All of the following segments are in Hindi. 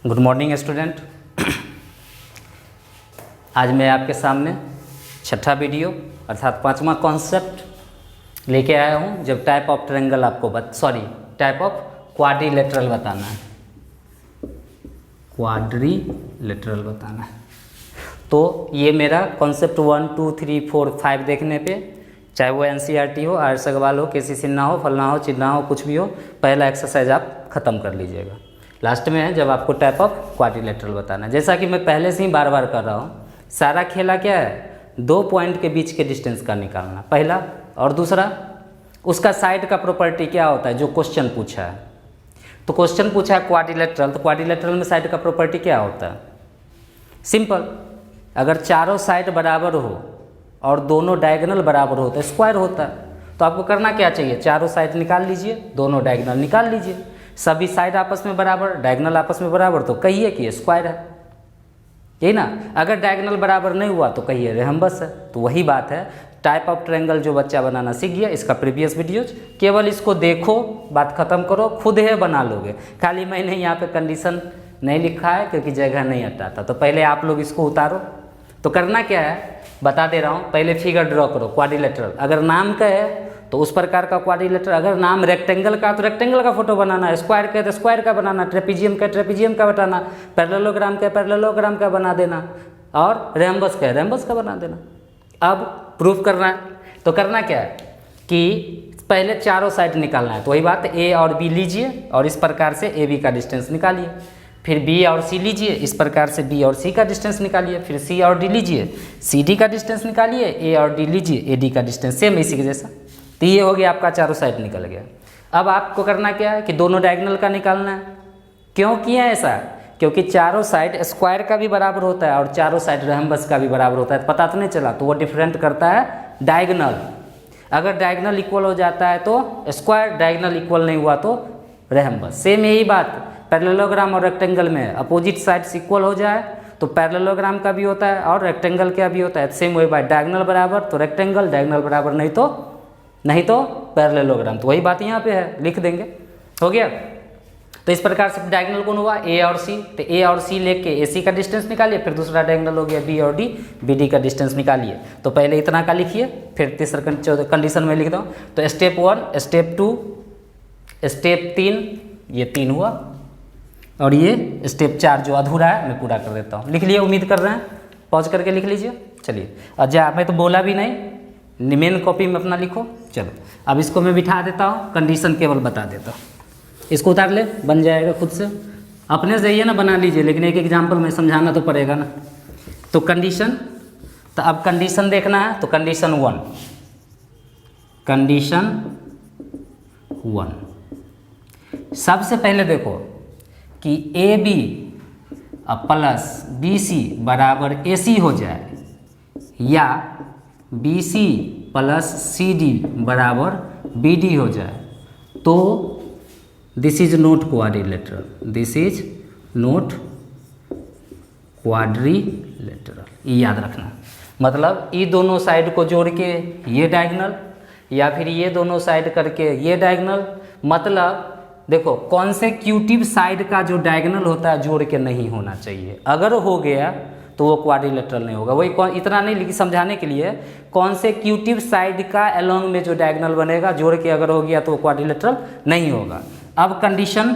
Good morning student. आज मैं आपके सामने छठा वीडियो अर्थात पांचवा कॉन्सेप्ट लेके आया हूँ। जब टाइप ऑफ ट्रायंगल आपको टाइप ऑफ क्वाड्रिलेटरल बताना है, क्वाड्रिलेटरल बताना है। तो ये मेरा कॉन्सेप्ट 1, 2, 3, 4, 5 देखने पे, चाहे वो NCERT हो, आर्य सगवाल हो, KC सिन्हा हो, फलना हो, चिन्हा हो, कुछ भी हो, पहला एक्सरसाइज आप ख़त्म कर लीजिएगा। लास्ट में है जब आपको टाइप ऑफ क्वाड्रिलेटरल बताना है। जैसा कि मैं पहले से ही बार बार कर रहा हूँ, सारा खेला क्या है, 2 पॉइंट के बीच के डिस्टेंस का निकालना पहला, और दूसरा उसका साइड का प्रॉपर्टी क्या होता है जो क्वेश्चन पूछा है। तो क्वेश्चन पूछा है क्वाड्रिलेटरल, तो क्वाड्रिलेटरल में साइड का प्रॉपर्टी क्या होता है? सिंपल, अगर चारों साइड बराबर हो और दोनों डायगोनल बराबर हो तो स्क्वायर होता है। तो आपको करना क्या चाहिए, चारों साइड निकाल लीजिए, दोनों डायगोनल निकाल लीजिए। सभी साइड आपस में बराबर, डायगोनल आपस में बराबर, तो कहिए कि स्क्वायर है, यही ना। अगर डायगोनल बराबर नहीं हुआ तो कहिए रेहम्बस है। तो वही बात है, टाइप ऑफ ट्रायंगल जो बच्चा बनाना सीख गया, इसका प्रीवियस वीडियोज केवल इसको देखो, बात खत्म करो, खुद ही बना लोगे। खाली मैंने यहाँ पे कंडीशन नहीं लिखा है क्योंकि जगह नहीं हटाता। तो पहले आप लोग इसको उतारो। तो करना क्या है बता दे रहा हूँ, पहले फिगर ड्रॉ करो क्वाड्रिलेटरल। अगर नाम का है तो उस प्रकार का क्वाड्रिलेटरल, अगर नाम रेक्टेंगल का तो रेक्टेंगल का फोटो बनाना है, स्क्वायर का तो स्क्वायर का बनाना, ट्रेपीजियम का ट्रेपीजियम का बनाना, पैरेललोग्राम का पैरेललोग्राम का बना देना, और रेम्बस का रेम्बस का बना देना। अब प्रूफ करना है तो करना क्या है कि पहले चारों साइड निकालना है। तो वही बात, A और B लीजिए और इस प्रकार से AB का डिस्टेंस निकालिए। फिर B और C लीजिए, इस प्रकार से B और C का डिस्टेंस निकालिए। फिर C और D लीजिए, CD का डिस्टेंस निकालिए। A और D लीजिए, AD का डिस्टेंस, सेम इसी के जैसा। तो ये हो गया आपका चारों साइड निकल गया। अब आपको करना क्या है कि दोनों डायगोनल का निकालना है। क्यों किया ऐसा? क्योंकि चारों साइड स्क्वायर का भी बराबर होता है और चारों साइड रेहम्बस का भी बराबर होता है। पता तो नहीं चला? तो वो डिफरेंट करता है डायगोनल। अगर डायगोनल इक्वल हो जाता है तो स्क्वायर, डायगोनल इक्वल नहीं हुआ तो रेहम्बस। सेम यही बात पैरेललोग्राम और रेक्टेंगल में, अपोजिट साइड्स इक्वल हो जाए तो पैरेललोग्राम का भी होता है और रेक्टेंगल का भी होता है। सेम वही बात, डायगोनल बराबर तो रेक्टेंगल, डायगोनल बराबर नहीं तो पैरेललोग्राम। तो वही बात यहाँ पे है, लिख देंगे, हो गया। तो इस प्रकार से डायगोनल कौन हुआ, A और C। तो A और C लेके AC का डिस्टेंस निकालिए। फिर दूसरा डायगोनल हो गया B और D, BD का डिस्टेंस निकालिए। तो पहले इतना का लिखिए, फिर तीसरा कंडीशन में लिख दो। तो स्टेप 1, स्टेप 2, स्टेप 3, ये 3 हुआ, और ये स्टेप 4 जो अधूरा है मैं पूरा कर देता हूँ। लिख लिए, उम्मीद कर रहे हैं, पॉज करके लिख लीजिए। चलिए, अच्छा मैं तो बोला भी नहीं, मेन कॉपी में अपना लिखो। चलो अब इसको मैं बिठा देता हूँ, कंडीशन केवल बता देता हूँ। इसको उतार ले, बन जाएगा खुद से। अपने से ये ना बना लीजिए, लेकिन एक एग्जाम्पल में समझाना तो पड़ेगा ना। तो कंडीशन, तो अब कंडीशन देखना है। तो कंडीशन 1, सबसे पहले देखो कि AB प्लस BC बराबर AC हो जाए, या BC प्लस CD बराबर BD हो जाए, तो this is not quadrilateral, this is not quadrilateral. ये याद रखना। मतलब ये दोनों साइड को जोड़ के ये डायगोनल, या फिर ये दोनों साइड करके ये डायगोनल। मतलब देखो, कॉन्सेक्यूटिव साइड का जो डायगोनल होता है जोड़ के नहीं होना चाहिए। अगर हो गया तो वो क्वाड्रिलेटरल नहीं होगा। वही इतना नहीं, लेकिन समझाने के लिए, कॉन्सेक्यूटिव साइड का अलोंग में जो डायगोनल बनेगा जोड़ के अगर हो गया तो वो क्वाड्रिलेटरल नहीं होगा। अब कंडीशन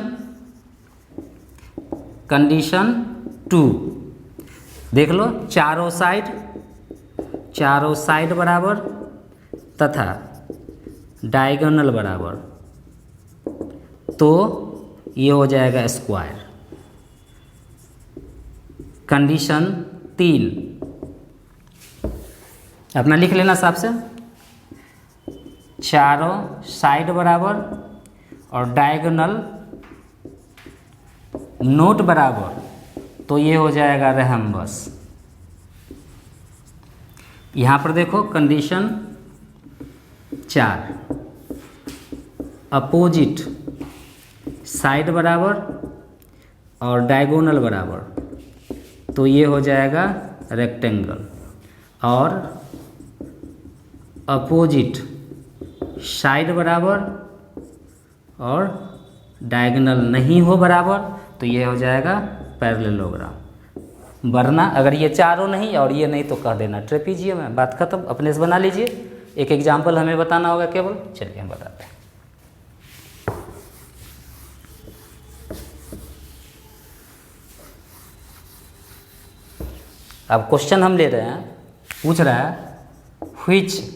2 देख लो, चारों साइड बराबर तथा डायगोनल बराबर, तो ये हो जाएगा स्क्वायर। कंडीशन 3 अपना लिख लेना साहब से, चारों साइड बराबर और डायगोनल नोट बराबर, तो ये हो जाएगा रेहम्बस। यहाँ पर देखो कंडीशन 4, अपोजिट साइड बराबर और डायगोनल बराबर, तो ये हो जाएगा रेक्टेंगल। और अपोजिट साइड बराबर और डायगोनल नहीं हो बराबर, तो ये हो जाएगा पैरेललोग्राम। वरना अगर ये चारों नहीं और ये नहीं तो कह देना ट्रेपीजियम है, बात खत्म। अपने से बना लीजिए, एक एग्जाम्पल हमें बताना होगा केवल। चलिए हम बताते हैं। अब क्वेश्चन हम ले रहे हैं, पूछ रहा है which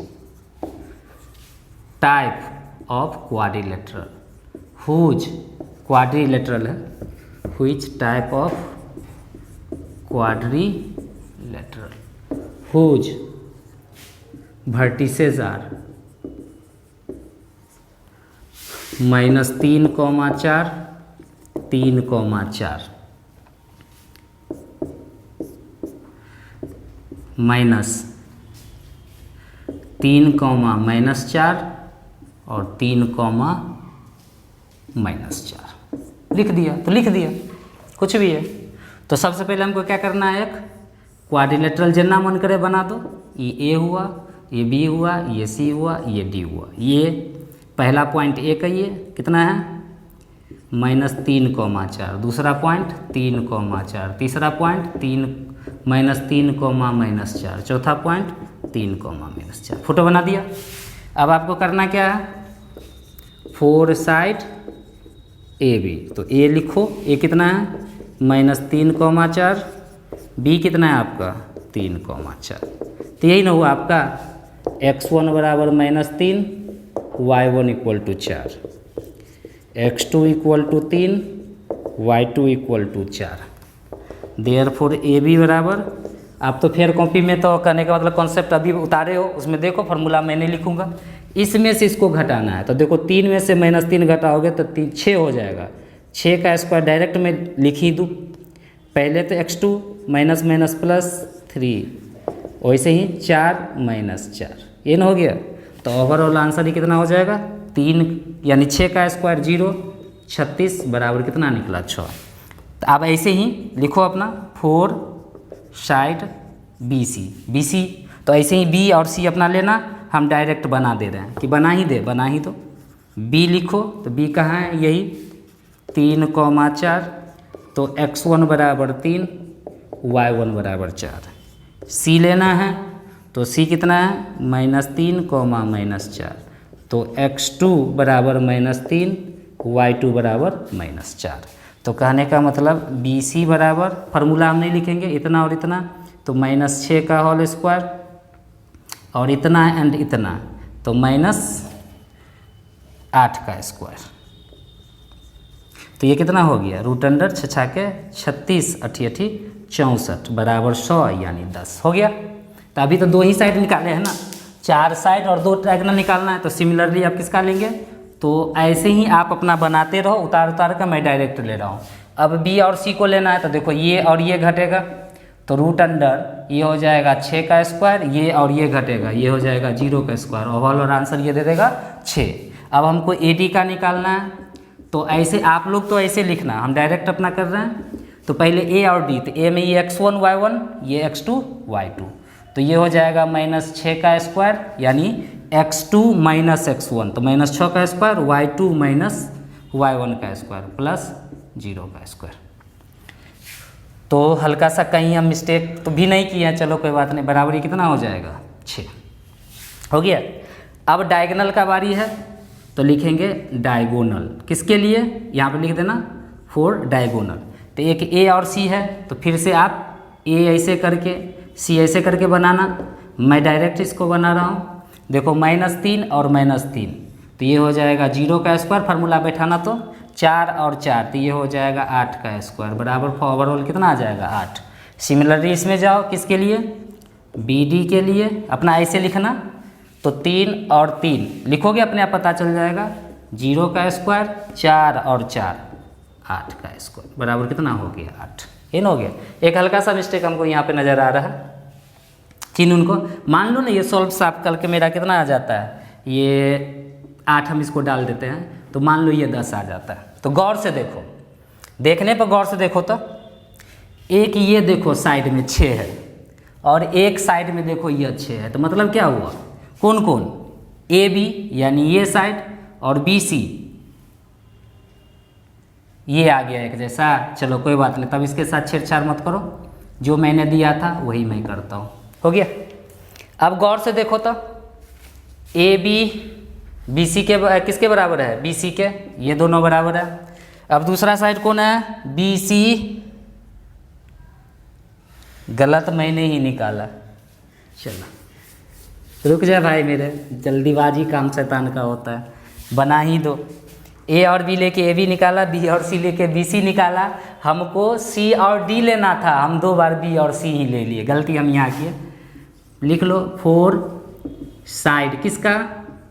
type of quadrilateral, whose quadrilateral है, which type of quadrilateral whose vertices are -3,4 3,4 -3, और 3,-4 लिख दिया तो लिख दिया, कुछ भी है। तो सबसे पहले हमको क्या करना है, एक क्वाड्रिलेटरल जितना मन करे बना दो। ये ए हुआ, ये बी हुआ, ये सी हुआ, ये डी हुआ। ये पहला पॉइंट ए का ये कितना है -3,4, दूसरा पॉइंट 3,4, तीसरा पॉइंट 3,-3,-4, चौथा पॉइंट 3,-4। फोटो बना दिया। अब आपको करना क्या है, 4 साइड ए बी। तो ए लिखो, ए कितना है -3,4, बी कितना है आपका 3,4। तो यही ना हुआ आपका x1 बराबर -3, y1 = 4, x2 = 3, y2 = 4। Therefore A B बराबर, आप तो फेयर कॉपी में तो करने का मतलब कॉन्सेप्ट अभी उतारे हो, उसमें देखो फार्मूला मैं नहीं लिखूंगा। इसमें से इसको घटाना है, तो देखो 3 में से -3 घटाओगे तो 6 हो जाएगा। 6 का स्क्वायर डायरेक्ट में लिख ही दूँ। पहले तो x2 -+3, वैसे ही 4 - 4, ये ना हो गया। तो ओवरऑल आंसर ही कितना हो जाएगा 3, यानी 6 का स्क्वायर 0, 36 बराबर कितना निकला 6। तो आप ऐसे ही लिखो अपना 4 साइड बी सी। तो ऐसे ही बी और सी अपना लेना, हम डायरेक्ट बना दे रहे हैं कि बना ही दो। बी लिखो, तो बी कहाँ है, यही 3,4, तो x1 बराबर 3, y1 बराबर 4। सी लेना है, तो सी कितना है -3, -4, तो x2 बराबर -3, y2 बराबर -4। तो कहने का मतलब बी सी बराबर, फार्मूला हम नहीं लिखेंगे, इतना और इतना, तो -6 का होल स्क्वायर और इतना एंड इतना, तो -8 का स्क्वायर। तो ये कितना हो गया, √अंडर 6 के 36, 8 64 बराबर 100, यानी 10 हो गया। तो अभी तो 2 ही साइड निकाले हैं ना, 4 साइड और 2 ट्रायंगल निकालना है। तो सिमिलरली आप किसका लेंगे, तो ऐसे ही आप अपना बनाते रहो, उतार कर मैं डायरेक्ट ले रहा हूँ। अब बी और सी को लेना है, तो देखो ये और ये घटेगा, तो √अंडर ये हो जाएगा 6 का स्क्वायर, ये और ये घटेगा, ये हो जाएगा 0 का स्क्वायर, और आंसर ये दे देगा 6। अब हमको ए डी का निकालना है, तो ऐसे आप लोग तो ऐसे लिखना, हम डायरेक्ट अपना कर रहे हैं। तो पहले ए और डी, तो ए में ये x1 y1, ये x2 y2, तो ये हो जाएगा -6 का स्क्वायर, यानी x2 - x1, तो -6 का स्क्वायर, y2 - y1 का स्क्वायर प्लस 0 का स्क्वायर। तो हल्का सा कहीं हम मिस्टेक तो भी नहीं किए हैं, चलो कोई बात नहीं, बराबरी कितना हो जाएगा 6 हो गया। अब डायगोनल का बारी है, तो लिखेंगे डायगोनल, किसके लिए, यहाँ पर लिख देना 4 डायगोनल। तो एक ए और सी है, तो फिर से आप ए ऐसे करके सी ऐसे करके बनाना, मैं डायरेक्ट इसको बना रहा हूँ। देखो -3 और -3, तो ये हो जाएगा 0 का स्क्वायर, फार्मूला बैठाना, तो 4 और 4, तो ये हो जाएगा 8 का स्क्वायर बराबर ओवरऑल कितना आ जाएगा 8। सिमिलरली इसमें जाओ, किसके लिए, बी डी के लिए, अपना ऐसे लिखना, तो 3 और 3 लिखोगे, अपने आप पता चल जाएगा, 0 का स्क्वायर, 4 और 4, 8 का स्क्वायर बराबर कितना हो गया 8। इन हो गया। एक हल्का सा मिस्टेक हमको यहाँ पे नज़र आ रहा है, किन उनको मान लो ना, ये सॉल्व साफ करके मेरा कितना आ जाता है, ये 8 हम इसको डाल देते हैं, तो मान लो ये 10 आ जाता है। तो गौर से देखो, देखने पर गौर से देखो, तो एक ये देखो साइड में 6 है, और एक साइड में देखो ये 6 है, तो मतलब क्या हुआ, कौन कौन, ए बी यानी ये साइड, और बी सी ये आ गया एक जैसा। चलो कोई बात नहीं, तब इसके साथ छेड़छाड़ मत करो, जो मैंने दिया था वही मैं करता हूँ। हो गया। अब गौर से देखो तो ए बी बी सी के किसके बराबर है, बी सी के, ये दोनों बराबर है। अब दूसरा साइड कौन है, बी सी, गलत मैंने ही निकाला। चलो रुक जा भाई मेरे, जल्दीबाजी काम शैतान का होता है, बना ही दो। ए और बी लेके ए बी निकाला, बी और सी लेके बी सी निकाला। हमको सी और डी लेना था, हम 2 बार बी और सी ही ले लिए, गलती हम यहाँ किए। लिख लो 4 साइड किसका,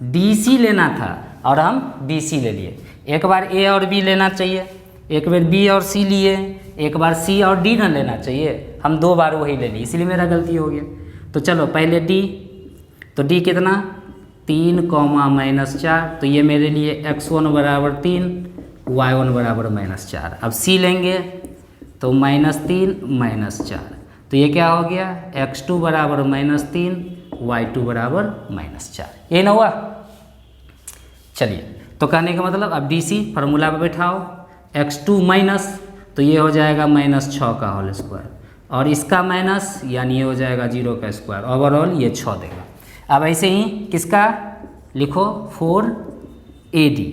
डी सी लेना था और हम बी सी ले लिए। एक बार ए और बी लेना चाहिए, एक बार बी और सी लिए, एक बार सी और डी न लेना चाहिए, हम 2 बार वही ले लिए, इसलिए मेरा गलती हो गया। तो चलो पहले डी, तो डी कितना 3, -4, तो ये मेरे लिए x1 बराबर 3, y1 बराबर -4। अब सी लेंगे तो -3 -4, तो ये क्या हो गया, x2 बराबर -3, y2 बराबर -4। ये ना हुआ। चलिए, तो कहने का मतलब अब डी सी फार्मूला पे बैठाओ, x2 माइनस, तो ये हो जाएगा -6 का होल स्क्वायर, और इसका माइनस यानी ये हो जाएगा 0 का स्क्वायर, ओवरऑल ये 6 देगा। अब ऐसे ही किसका लिखो 4AD,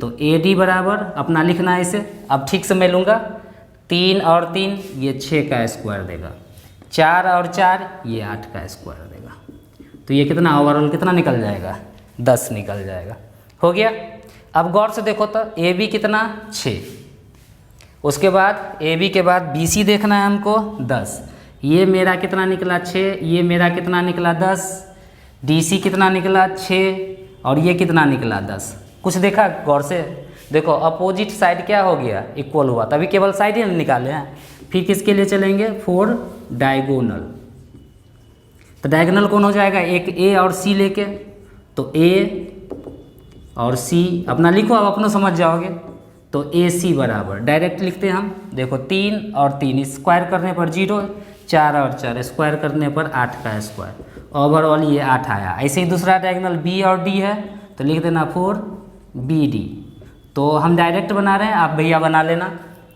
तो AD बराबर अपना लिखना है इसे, अब ठीक से मैं लूँगा 3 और 3 ये 6 का स्क्वायर देगा, 4 और 4 ये 8 का स्क्वायर देगा, तो ये कितना ओवरऑल कितना निकल जाएगा, 10 निकल जाएगा। हो गया। अब गौर से देखो तो AB कितना 6, उसके बाद AB के बाद BC देखना है हमको 10, ये मेरा कितना निकला 6, ये मेरा कितना निकला 10, DC कितना निकला 6 और ये कितना निकला 10। कुछ देखा गौर से, देखो अपोजिट साइड क्या हो गया, इक्वल हुआ, तभी केवल साइड ही निकाले हैं। फिर किसके लिए चलेंगे, 4 डायगोनल, तो डायगोनल कौन हो जाएगा, एक A और C लेके, तो A और C अपना लिखो, अब अपना समझ जाओगे। तो AC बराबर डायरेक्ट लिखते हैं हम, देखो 3 और 3 स्क्वायर करने पर 0, 4 और 4 स्क्वायर करने पर 8 का स्क्वायर, ओवरऑल ये 8 आया। ऐसे ही दूसरा डायगोनल B और D है, तो लिख देना 4BD, तो हम डायरेक्ट बना रहे हैं, आप भैया बना लेना।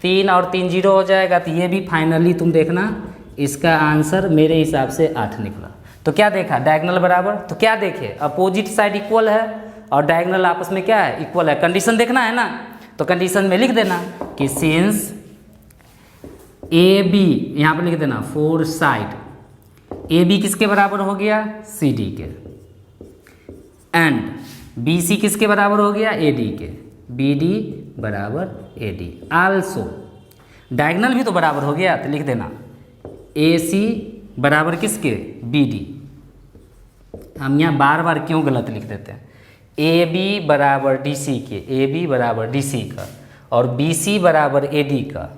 3 और 3 0 हो जाएगा, तो ये भी फाइनली तुम देखना इसका आंसर मेरे हिसाब से 8 निकला। तो क्या देखा, डायगोनल बराबर, तो क्या देखे, अपोजिट साइड इक्वल है और डायगोनल आपस में क्या है, इक्वल है। कंडीशन देखना है ना, तो कंडीशन में लिख देना कि सिंस AB, यहाँ पर लिख देना 4 साइड, AB किसके बराबर हो गया, CD के, एंड BC किसके बराबर हो गया, AD के, BD बराबर AD, आल्सो डायगोनल भी तो बराबर हो गया, तो लिख देना AC बराबर किसके, BD। हम यहाँ बार बार क्यों गलत लिख देते हैं, AB बराबर DC के, AB बराबर DC का, और BC बराबर AD का,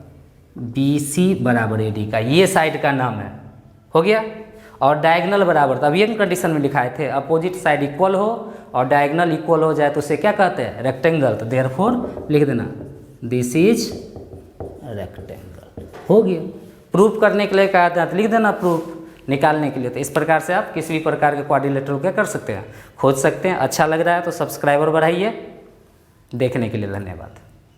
BC बराबर AD का, ये साइड का नाम है। हो गया। और डायगोनल बराबर, तब ये कंडीशन में लिखाए थे, अपोजिट साइड इक्वल हो और डायगोनल इक्वल हो जाए तो उसे क्या कहते हैं, रेक्टेंगल, तो देयरफॉर लिख देना दिस इज रेक्टेंगल। हो गया। प्रूफ करने के लिए कहा था, तो लिख देना प्रूफ, निकालने के लिए। तो इस प्रकार से आप किसी भी प्रकार के क्वाड्रिलेटरल क्या कर सकते हैं, खोज सकते हैं। अच्छा लग रहा है तो सब्सक्राइबर बढ़ाइए। देखने के लिए धन्यवाद।